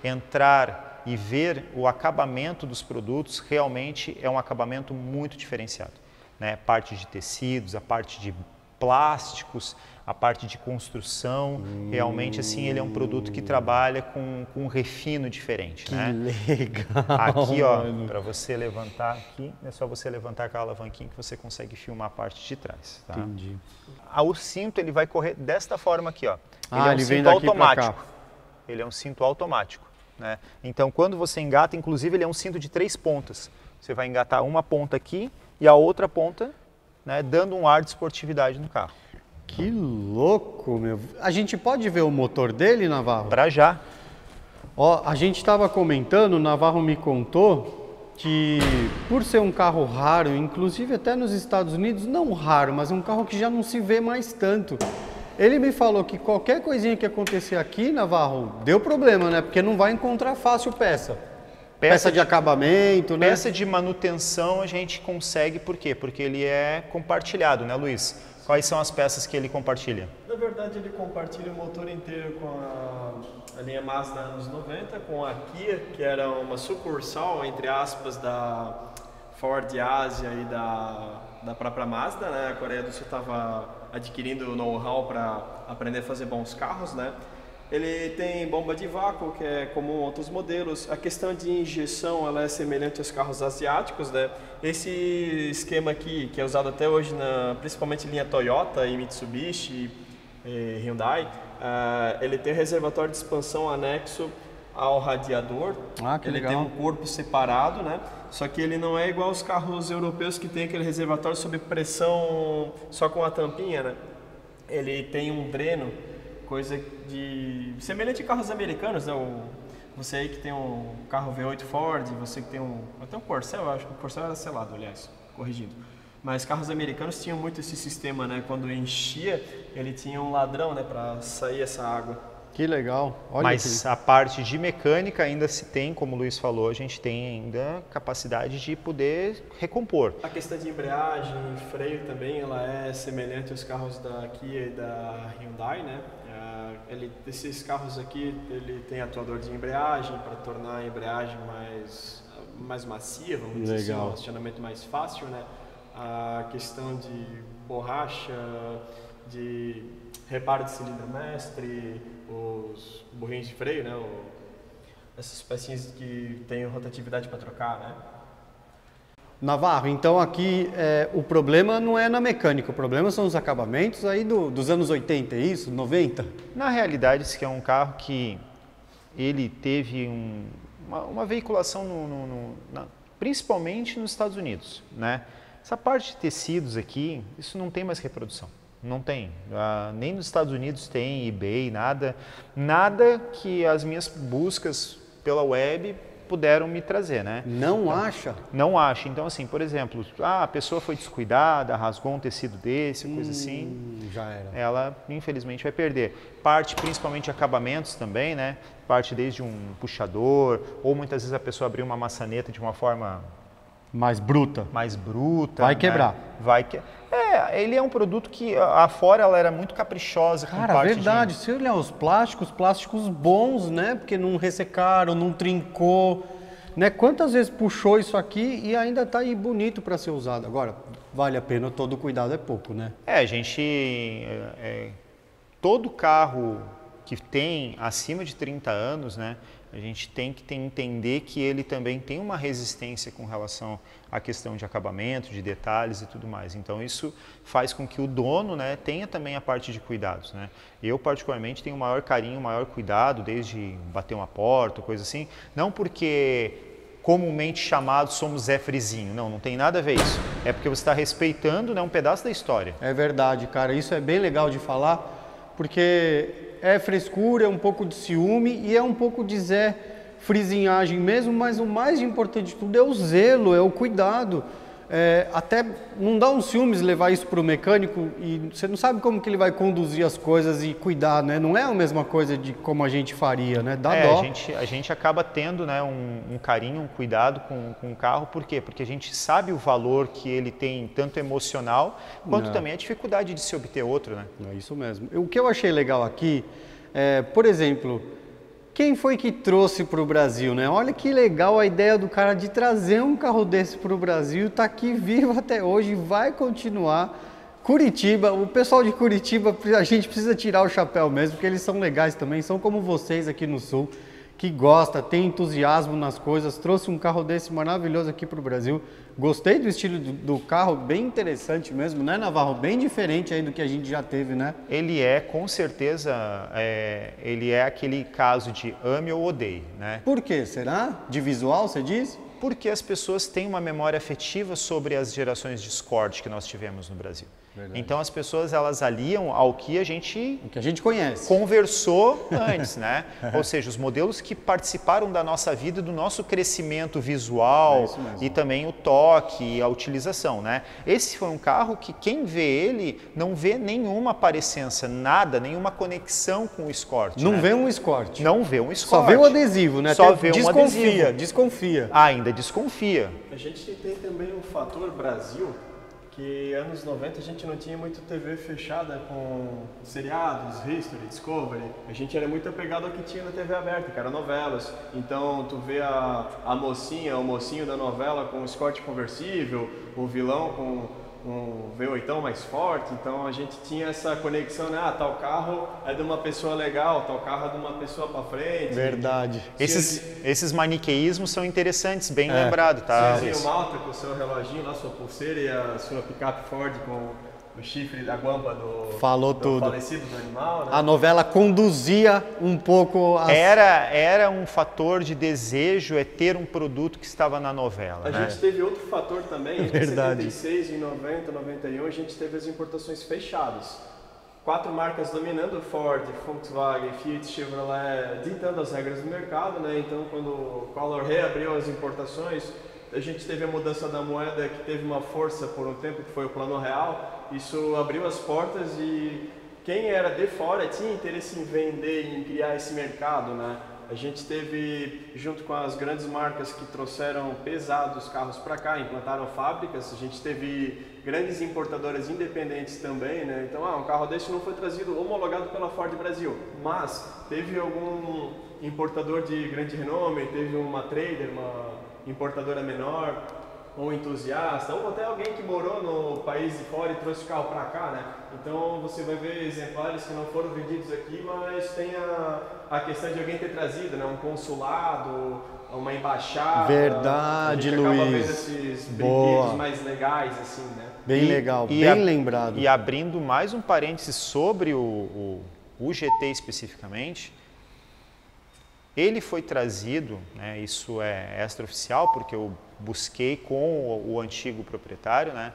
entrar e ver o acabamento dos produtos, realmente é um acabamento muito diferenciado, né? Parte de tecidos, a parte de plásticos, a parte de construção, realmente assim ele é um produto que trabalha com um refino diferente, que né? Legal! Aqui, ó, para você levantar aqui, é só você levantar aquela alavanquinha que você consegue filmar a parte de trás, tá? Entendi. O cinto ele vai correr desta forma aqui, ó. Ele vem daqui pra cá. Ele é um cinto automático. Né? Então, quando você engata, inclusive ele é um cinto de 3 pontas. Você vai engatar uma ponta aqui e a outra ponta, né, dando um ar de esportividade no carro. Que louco, meu. A gente pode ver o motor dele, Navarro? Para já. Ó, a gente estava comentando, o Navarro me contou que por ser um carro raro, inclusive até nos Estados Unidos, não raro, mas um carro que já não se vê mais tanto. Ele me falou que qualquer coisinha que acontecer aqui, Navarro, deu problema, né? Porque não vai encontrar fácil peça. Peça de acabamento, né? Peça de manutenção a gente consegue, por quê? Porque ele é compartilhado, né, Luiz? Quais são as peças que ele compartilha? Na verdade, ele compartilha o motor inteiro com a linha Mazda anos 90, com a Kia, que era uma sucursal, entre aspas, da Ford Ásia e da própria Mazda, né? A Coreia do Sul estava adquirindo know-how para aprender a fazer bons carros, né? Ele tem bomba de vácuo, que é comum a outros modelos. A questão de injeção, ela é semelhante aos carros asiáticos, né? Esse esquema aqui, que é usado até hoje, principalmente linha Toyota e Mitsubishi e Hyundai, ele tem reservatório de expansão anexo ao radiador. Que ele legal. tem um corpo separado, né? Só que ele não é igual aos carros europeus que tem aquele reservatório sob pressão só com a tampinha, né? Ele tem um dreno, coisa de semelhante a carros americanos, né? Você aí que tem um carro V8 Ford, você que tem até um Corcel, eu acho que o Corcel era selado, aliás, corrigindo. Mas carros americanos tinham muito esse sistema, né? Quando enchia, ele tinha um ladrão, né, para sair essa água. Que legal. Olha. Mas a parte de mecânica ainda se tem, como o Luiz falou, a gente tem ainda capacidade de poder recompor. A questão de embreagem e freio também, ela é semelhante aos carros da Kia e da Hyundai, né? Esses carros aqui, ele tem atuador de embreagem para tornar a embreagem mais macia, vamos dizer assim, um acionamento mais fácil, né? A questão de borracha, de reparo de cilindro mestre, os burrinhos de freio, né? Essas pecinhas que tem rotatividade para trocar, né? Navarro, então aqui o problema não é na mecânica, o problema são os acabamentos aí dos anos 80, é isso? 90? Na realidade, esse aqui é um carro que ele teve uma veiculação principalmente nos Estados Unidos, né? Essa parte de tecidos aqui, isso não tem mais reprodução. Não tem. Nem nos Estados Unidos tem eBay, nada que as minhas buscas pela web puderam me trazer, né? Não acha? Não acho. Então, assim, por exemplo, a pessoa foi descuidada, rasgou um tecido desse, coisa assim, já era. Ela, infelizmente, vai perder. Parte, principalmente, de acabamentos também, né? Parte desde um puxador, ou muitas vezes a pessoa abriu uma maçaneta de uma forma mais bruta. Vai quebrar. Né? Ele é um produto que afora ela era muito caprichosa. Cara, com parte verdade. Se olhar os plásticos bons, né? Porque não ressecaram, não trincou. Né? Quantas vezes puxou isso aqui e ainda tá aí bonito para ser usado. Agora, vale a pena, todo cuidado é pouco, né? Todo carro que tem acima de 30 anos, né? A gente tem que entender que ele também tem uma resistência com relação à questão de acabamento, de detalhes e tudo mais. Então, isso faz com que o dono, né, tenha também a parte de cuidados, né? Eu, particularmente, tenho o maior carinho, o maior cuidado, desde bater uma porta, coisa assim. Não porque comumente chamados somos Zé Frizinho. Não tem nada a ver isso. É porque você está respeitando, né, um pedaço da história. É verdade, cara. Isso é bem legal de falar, porque é frescura, é um pouco de ciúme e é um pouco de Zé Frizinhagem mesmo, mas o mais importante de tudo é o zelo, é o cuidado. Até não dá um ciúmes levar isso para o mecânico e você não sabe como que ele vai conduzir as coisas e cuidar, né? Não é a mesma coisa de como a gente faria, né? Dá dó. A gente acaba tendo, né, um carinho, um cuidado com o carro. Por quê? Porque a gente sabe o valor que ele tem, tanto emocional, quanto também a dificuldade de se obter outro, né? É isso mesmo. O que eu achei legal aqui, por exemplo, quem foi que trouxe para o Brasil, né? Olha que legal a ideia do cara de trazer um carro desse para o Brasil, tá aqui vivo até hoje, vai continuar. Curitiba, o pessoal de Curitiba, a gente precisa tirar o chapéu mesmo, porque eles são legais também, são como vocês aqui no Sul, que gosta, tem entusiasmo nas coisas, trouxe um carro desse maravilhoso aqui para o Brasil. Gostei do estilo do carro, bem interessante mesmo, né, Navarro? Bem diferente aí do que a gente já teve, né? Ele é, com certeza, ele é aquele caso de ame ou odeie, né? Por quê? Será? De visual, você diz? Porque as pessoas têm uma memória afetiva sobre as gerações de Escort que nós tivemos no Brasil. Verdade. Então as pessoas elas aliam ao que a gente conhece, conversou antes, né? Ou seja, os modelos que participaram da nossa vida, do nosso crescimento visual e também o toque e a utilização, né? Esse foi um carro que quem vê ele não vê nenhuma parecência, nada, nenhuma conexão com o Escort. Não vê um Escort. Não vê um Escort. Só vê o adesivo, né? Só vê um adesivo. Desconfia. Ainda desconfia. A gente tem também um fator Brasil, que anos 90 a gente não tinha muito TV fechada com seriados, History, Discovery. A gente era muito apegado ao que tinha na TV aberta, que eram novelas. Então tu vê a mocinha, o mocinho da novela com um Escort conversível, o vilão com um V8 mais forte. Então a gente tinha essa conexão, né? Tal carro é de uma pessoa legal, tal carro é de uma pessoa para frente. Verdade. Esses maniqueísmos são interessantes, bem lembrado, tá? Sim, o Malta com o seu reloginho lá, sua pulseira e a sua picape Ford com o chifre da guampa do falecido do animal, né? A novela conduzia um pouco Era um fator de desejo, ter um produto que estava na novela. A gente teve outro fator também, em Verdade. 76, em 90, 91, a gente teve as importações fechadas. 4 marcas dominando, Ford, Volkswagen, Fiat, Chevrolet, ditando as regras do mercado, né? Então quando o Collor reabriu as importações, a gente teve a mudança da moeda que teve uma força por um tempo, que foi o Plano Real. Isso abriu as portas e quem era de fora tinha interesse em vender, em criar esse mercado, né? A gente teve, junto com as grandes marcas que trouxeram pesados carros para cá, implantaram fábricas, a gente teve grandes importadoras independentes também, né? Então, um carro desse não foi trazido homologado pela Ford Brasil, mas teve algum importador de grande renome, teve uma trader, uma importadora menor, ou entusiasta, ou até alguém que morou no país de fora e trouxe o carro para cá, né? Então você vai ver exemplares que não foram vendidos aqui, mas tem a questão de alguém ter trazido, né? Um consulado, uma embaixada. Verdade, a gente acaba Luiz. vendo esses brinquedos mais legais, assim, né? Bem legal, bem lembrado. E abrindo mais um parênteses sobre o GT especificamente, ele foi trazido, né, isso é extraoficial, porque eu busquei com o antigo proprietário, né,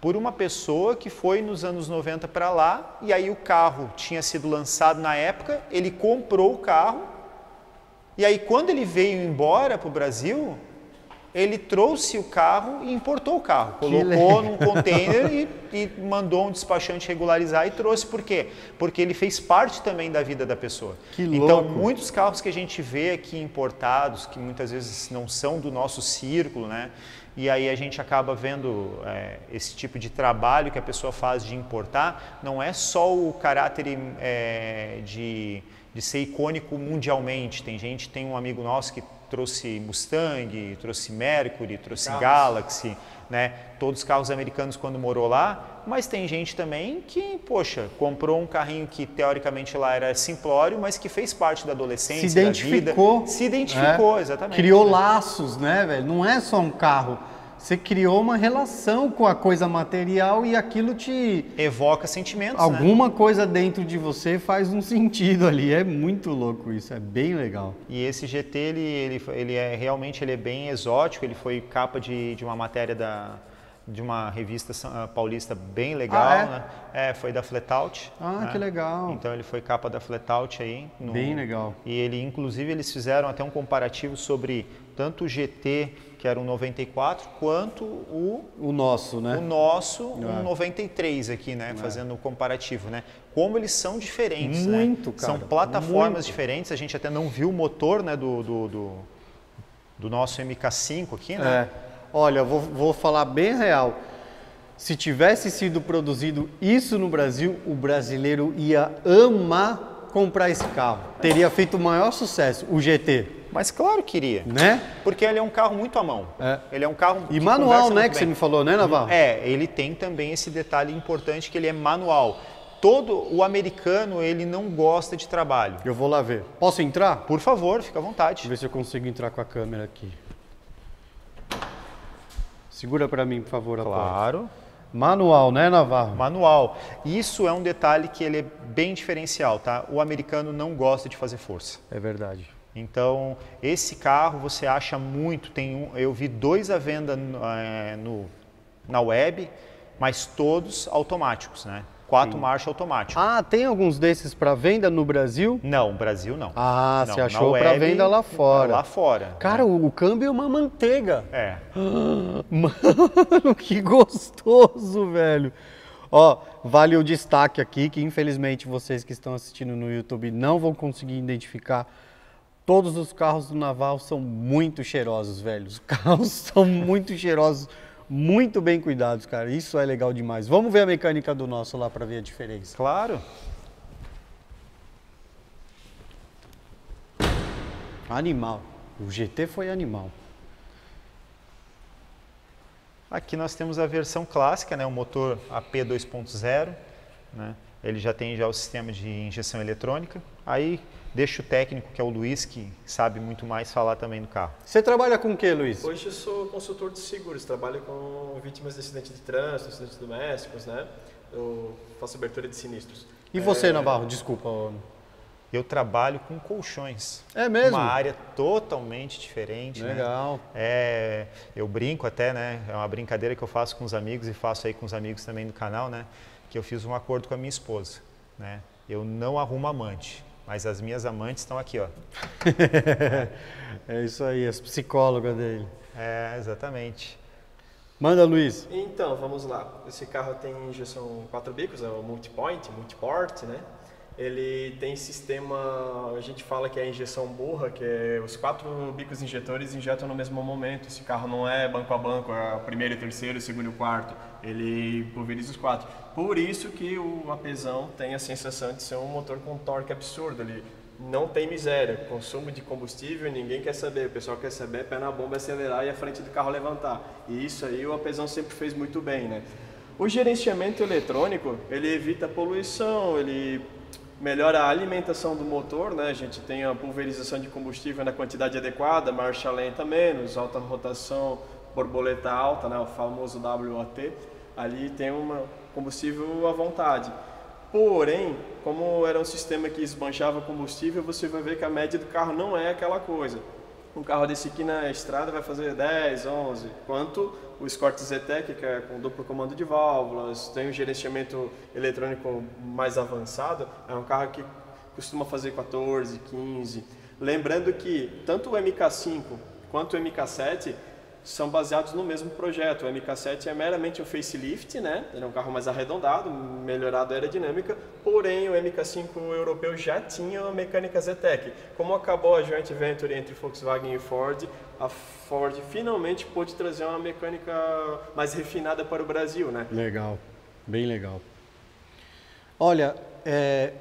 por uma pessoa que foi nos anos 90 para lá, e aí o carro tinha sido lançado na época, ele comprou o carro E aí, quando ele veio embora para o Brasil, ele trouxe o carro e importou o carro. Colocou num container e mandou um despachante regularizar e trouxe. Por quê? Porque ele fez parte também da vida da pessoa. Que louco. Então, muitos carros que a gente vê aqui importados, que muitas vezes não são do nosso círculo, né? E aí a gente acaba vendo esse tipo de trabalho que a pessoa faz de importar, não é só o caráter de ser icônico mundialmente. Tem um amigo nosso que trouxe Mustang, trouxe Mercury, trouxe Galaxy, né? Todos os carros americanos quando morou lá, mas tem gente também que, poxa, comprou um carrinho que teoricamente lá era simplório, mas que fez parte da adolescência, se identificou, da vida. Se identificou, exatamente. Criou laços, né, velho? Não é só um carro. Você criou uma relação com a coisa material e aquilo te... evoca sentimentos, alguma coisa dentro de você faz um sentido ali. É muito louco isso, é bem legal. E esse GT, ele é realmente bem exótico, ele foi capa de uma matéria de uma revista paulista bem legal, né? Foi da Flatout. Né? Que legal. Então ele foi capa da Flatout aí. Bem legal. E inclusive eles fizeram até um comparativo sobre tanto o GT, que era um 94, quanto o nosso, né? O nosso, um 93 aqui, né? Fazendo o comparativo, né? Como eles são diferentes, muito, né? cara. São plataformas diferentes, a gente até não viu o motor, né? Do nosso MK5 aqui, né? Olha, vou falar bem real. Se tivesse sido produzido isso no Brasil, o brasileiro ia amar comprar esse carro. Teria feito o maior sucesso, o GT. Mas claro que iria. Né? Porque ele é um carro muito à mão. Ele é um carro e manual, né? Que você me falou, né, Navarro? Ele tem também esse detalhe importante que ele é manual. Todo o americano, ele não gosta de trabalho. Eu vou lá ver. Posso entrar? Por favor, fica à vontade. Deixa eu ver se eu consigo entrar com a câmera aqui. Segura para mim, por favor, a Claro. porta. Manual, né, Navarro? Manual. Isso é um detalhe que ele é bem diferencial, tá? O americano não gosta de fazer força. É verdade. Então, esse carro você acha muito. Eu vi 2 à venda na web, mas todos automáticos, né? 4 marchas automático. Ah, tem alguns desses para venda no Brasil? Não, Brasil não. Ah, não, você achou para venda lá fora. Lá fora. Cara, o câmbio é uma manteiga. Mano, que gostoso, velho. Ó, vale o destaque aqui que infelizmente vocês que estão assistindo no YouTube não vão conseguir identificar. Todos os carros do Navarro são muito cheirosos, velho. Os carros são muito cheirosos, muito bem cuidados, cara. Isso é legal demais. Vamos ver a mecânica do nosso lá para ver a diferença. Claro. Animal. O GT foi animal. Aqui nós temos a versão clássica, né? O motor AP 2.0, né? Ele já tem o sistema de injeção eletrônica. Aí deixa o técnico, que é o Luiz, que sabe muito mais, falar também do carro. Você trabalha com o que, Luiz? Hoje eu sou consultor de seguros, trabalho com vítimas de acidentes de trânsito, acidentes domésticos, né? Eu faço abertura de sinistros. E você, Navarro? Desculpa. Eu trabalho com colchões. É mesmo? Uma área totalmente diferente. Legal. Né? Eu brinco até, né? É uma brincadeira que eu faço com os amigos e faço aí com os amigos também do canal, né? Que eu fiz um acordo com a minha esposa, né? Eu não arrumo amante, mas as minhas amantes estão aqui, ó. É isso aí, as psicólogas dele. Exatamente. Manda, Luiz. Então, vamos lá. Esse carro tem injeção 4 bicos, é o multipoint, multiport, né? Ele tem sistema, a gente fala que é a injeção burra, que é os 4 bicos injetores injetam no mesmo momento. Esse carro não é banco a banco, é o primeiro, terceiro, segundo e quarto. Ele pulveriza os 4. Por isso que o apesão tem a sensação de ser um motor com torque absurdo. Ele não tem miséria. Consumo de combustível, ninguém quer saber. O pessoal quer saber, pé na bomba, acelerar e a frente do carro levantar. E isso aí o apesão sempre fez muito bem, né? O gerenciamento eletrônico, ele evita a poluição, ele melhora a alimentação do motor, né? A gente tem a pulverização de combustível na quantidade adequada, marcha lenta menos, alta rotação, borboleta alta, né? O famoso WOT. Ali tem um combustível à vontade. Porém, como era um sistema que esbanjava combustível, você vai ver que a média do carro não é aquela coisa. Um carro desse aqui na estrada vai fazer 10, 11, enquanto o Escort Zetec, que é com duplo comando de válvulas, tem um gerenciamento eletrônico mais avançado, é um carro que costuma fazer 14, 15. Lembrando que tanto o MK5 quanto o MK7 são baseados no mesmo projeto. O MK7 é meramente um facelift, né? Ele é um carro mais arredondado, melhorado a aerodinâmica, porém o MK5 europeu já tinha a mecânica Zetec. Como acabou a joint venture entre Volkswagen e Ford, a Ford finalmente pôde trazer uma mecânica mais refinada para o Brasil, né? Legal, bem legal. Olha,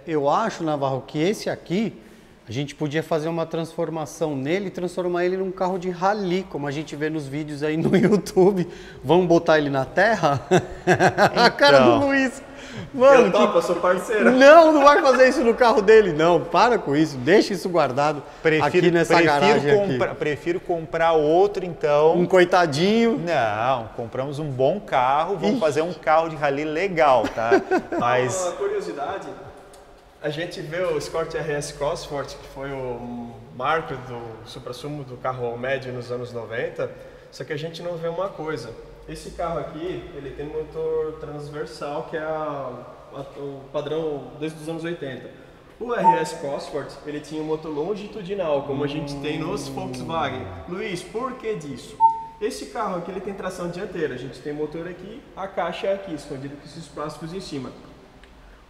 eu acho, Navarro, que esse aqui a gente podia fazer uma transformação nele e transformar ele num carro de rally, como a gente vê nos vídeos aí no YouTube. Vamos botar ele na terra? A cara do Luiz. Mano, eu topo, eu sou parceiro. Não vai fazer isso no carro dele, não. Para com isso, deixa isso guardado aqui nessa garagem aqui. Prefiro comprar outro, então. Um coitadinho. Não, compramos um bom carro, vamos fazer um carro de rally legal, tá? Mas... Uma curiosidade, a gente vê o Escort RS Cosworth, que foi o marco do suprassumo do carro médio nos anos 90, só que a gente não vê uma coisa. Esse carro aqui, ele tem motor transversal, que é o padrão desde os anos 80. O RS Cosworth, ele tinha um motor longitudinal, como a gente tem nos Volkswagen. Luiz, por que disso? Esse carro aqui, ele tem tração dianteira. A gente tem motor aqui, a caixa é aqui, escondido com esses plásticos em cima.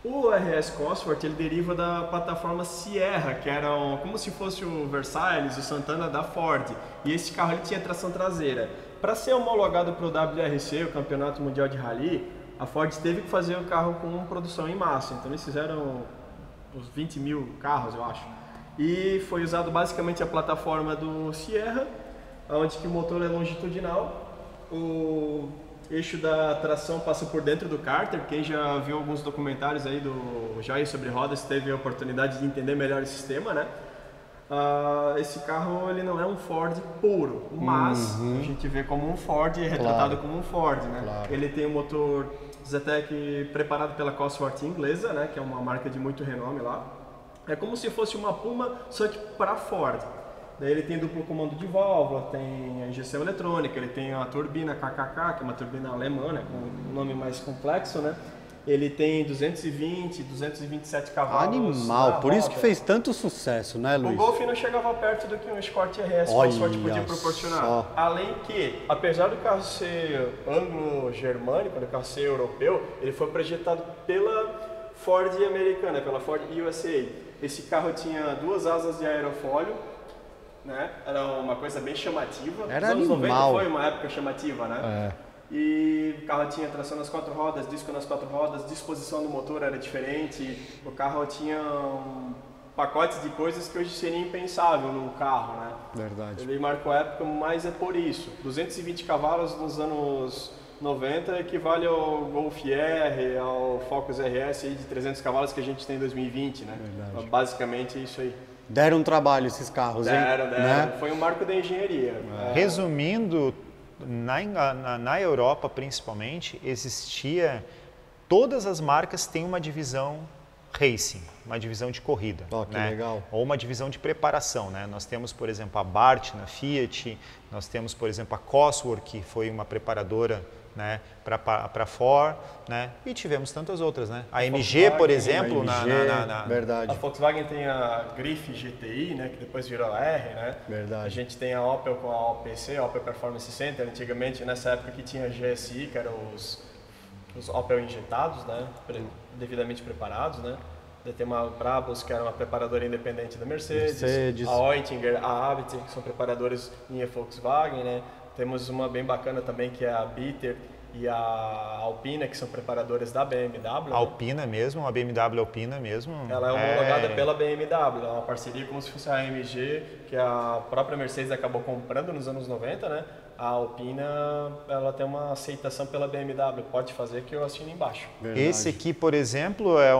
O RS Cosworth, ele deriva da plataforma Sierra, que era como se fosse o Versailles, o Santana da Ford. E esse carro ele tinha tração traseira. Para ser homologado para o WRC, o Campeonato Mundial de Rally, a Ford teve que fazer o carro com produção em massa. Então eles fizeram uns 20 mil carros, eu acho. E foi usado basicamente a plataforma do Sierra, onde que o motor é longitudinal. O eixo da tração passa por dentro do cárter. Quem já viu alguns documentários aí do Joia sobre Rodas teve a oportunidade de entender melhor o sistema, né? Esse carro ele não é um Ford puro, mas a gente vê como um Ford e é retratado como um Ford, né? Claro. Ele tem um motor Zetec preparado pela Cosworth inglesa, né? Que é uma marca de muito renome lá. É como se fosse uma Puma, só que para Ford. Daí ele tem duplo comando de válvula, tem a injeção eletrônica, ele tem a turbina KKK, que é uma turbina alemã, né? Com um nome mais complexo, né? Ele tem 220, 227 cavalos. Animal, por isso que fez tanto sucesso, né, Luiz? O Golf não chegava perto do que um Escort RS Cosworth podia proporcionar. Só. Além que, apesar do carro ser anglo-germânico, do carro ser europeu, ele foi projetado pela Ford americana, pela Ford USA. Esse carro tinha 2 asas de aerofólio, né? Era uma coisa bem chamativa. Era Nos anos 90 animal. foi uma época chamativa, né? E o carro tinha tração nas 4 rodas, disco nas 4 rodas, disposição do motor era diferente. O carro tinha um pacote de coisas que hoje seria impensável no carro, né? Verdade. Ele marcou a época, mas é por isso. 220 cavalos nos anos 90 equivale ao Golf R, ao Focus RS aí de 300 cavalos que a gente tem em 2020, né? Verdade. Basicamente é isso aí. Deram trabalho esses carros, hein? Deram. Né? Foi um marco da engenharia. Resumindo, na Europa principalmente, todas as marcas têm uma divisão racing, uma divisão de corrida, que né? legal. Ou uma divisão de preparação, né? Nós temos, por exemplo, a Bart na Fiat, nós temos, por exemplo, a Cosworth, que foi uma preparadora, né, para Ford, né? E tivemos tantas outras, né? A MG, por exemplo, verdade. A Volkswagen tem a Griff GTI, né, que depois virou a R, né? Verdade. A gente tem a Opel com a OPC, a Opel Performance Center, antigamente nessa época que tinha GSI, que eram os Opel injetados, né, devidamente preparados, né? Daí tem uma Brabus, que era uma preparadora independente da Mercedes. A Oettinger, a Abt, que são preparadores linha Volkswagen, né? Temos uma bem bacana também, que é a Bitter e a Alpina, que são preparadoras da BMW. A Alpina mesmo, a BMW Alpina mesmo. Ela é homologada pela BMW, é uma parceria como se fosse a AMG, que a própria Mercedes acabou comprando nos anos 90, né? A Alpina, ela tem uma aceitação pela BMW, pode fazer que eu assino embaixo. Verdade. Esse aqui, por exemplo, é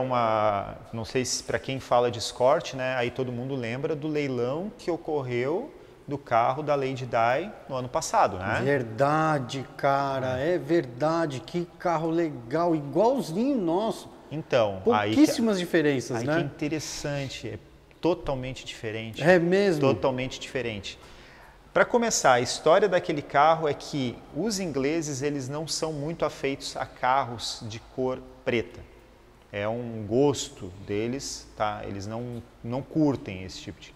não sei se para quem fala de Escort, né? Aí todo mundo lembra do leilão que ocorreu do carro da Lady Di no ano passado, né? Verdade, cara, é verdade. Que carro legal, igualzinho nosso. Então, pouquíssimas diferenças, né? Que interessante, é totalmente diferente. É mesmo? Totalmente diferente. Para começar, a história daquele carro é que os ingleses eles não são muito afeitos a carros de cor preta. É um gosto deles, tá? Eles não curtem esse tipo de...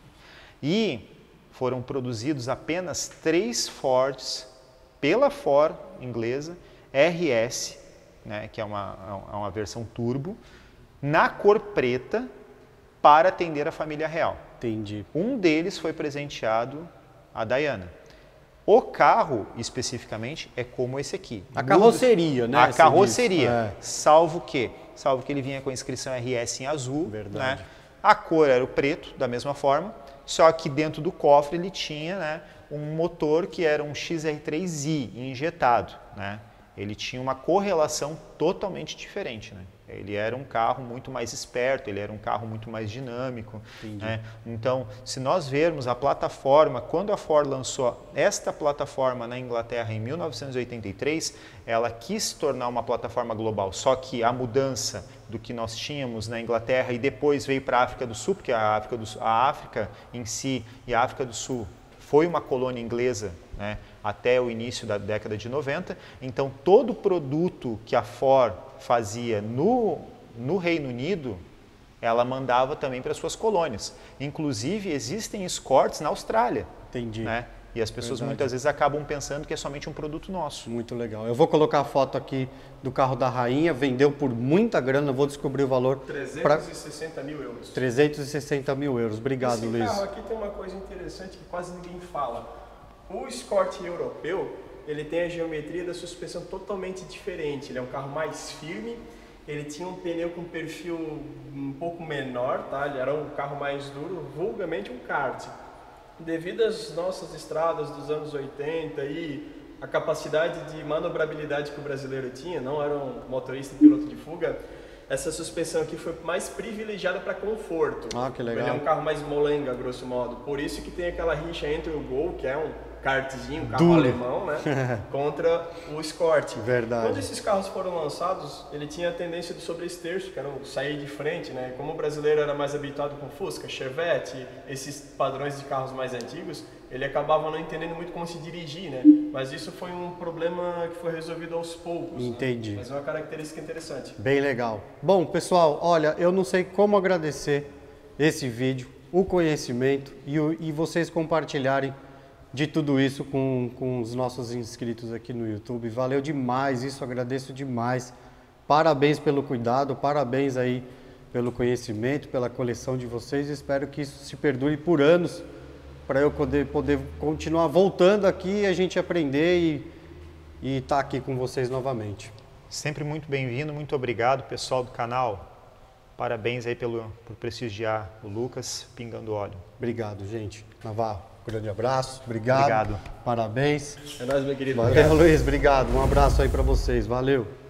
E foram produzidos apenas 3 Fords pela Ford inglesa, RS, né, que é uma versão turbo, na cor preta, para atender a família real. Entendi. Um deles foi presenteado a Diana. O carro, especificamente, é como esse aqui. A carroceria, né? A carroceria, salvo que ele vinha com a inscrição RS em azul. Verdade. Né? A cor era o preto, da mesma forma, só que dentro do cofre ele tinha, né, um motor que era um XR3i injetado. Né? Ele tinha uma correlação totalmente diferente. Né? Ele era um carro muito mais esperto, ele era um carro muito mais dinâmico. Né? Então, se nós vermos a plataforma, quando a Ford lançou esta plataforma na Inglaterra em 1983, ela quis tornar uma plataforma global, só que a mudança do que nós tínhamos na Inglaterra e depois veio para a África do Sul, porque a África em si e a África do Sul foi uma colônia inglesa, né, até o início da década de 90, então todo produto que a Ford fazia no Reino Unido, ela mandava também para suas colônias. Inclusive, existem Escorts na Austrália. Entendi. Né? E as pessoas muitas vezes acabam pensando que é somente um produto nosso. Muito legal. Eu vou colocar a foto aqui do carro da rainha, vendeu por muita grana, vou descobrir o valor. 360 mil euros. 360 mil euros. Obrigado, Esse Luiz. Esse carro aqui tem uma coisa interessante que quase ninguém fala. O Escort europeu, ele tem a geometria da suspensão totalmente diferente. Ele é um carro mais firme, ele tinha um pneu com perfil um pouco menor, tá? Ele era um carro mais duro, vulgarmente um kart. Devido às nossas estradas dos anos 80 e a capacidade de manobrabilidade que o brasileiro tinha, não era um motorista e piloto de fuga, essa suspensão aqui foi mais privilegiada para conforto. Ah, que legal. Ele é um carro mais molenga, grosso modo. Por isso que tem aquela rixa entre o Gol, que é um kartzinho, um carro alemão, né, contra o Escort. Verdade. Quando esses carros foram lançados, ele tinha a tendência do sobresterço, que era o sair de frente, né? Como o brasileiro era mais habituado com Fusca, Chevette, esses padrões de carros mais antigos, ele acabava não entendendo muito como se dirigir, né? Mas isso foi um problema que foi resolvido aos poucos. Entendi. Né? Mas é uma característica interessante. Bem legal. Bom, pessoal, olha, eu não sei como agradecer esse vídeo, o conhecimento e vocês compartilharem de tudo isso com os nossos inscritos aqui no YouTube. Valeu demais, isso agradeço demais. Parabéns pelo cuidado, parabéns aí pelo conhecimento, pela coleção de vocês. Espero que isso se perdure por anos, para eu poder continuar voltando aqui e a gente aprender e estar aqui com vocês novamente. Sempre muito bem-vindo, muito obrigado, pessoal do canal. Parabéns aí por prestigiar o Lucas Pingando Óleo. Obrigado, gente. Navarro, grande abraço. Obrigado. Parabéns. É nóis, meu querido. Valeu, Luiz. Obrigado. Um abraço aí para vocês. Valeu.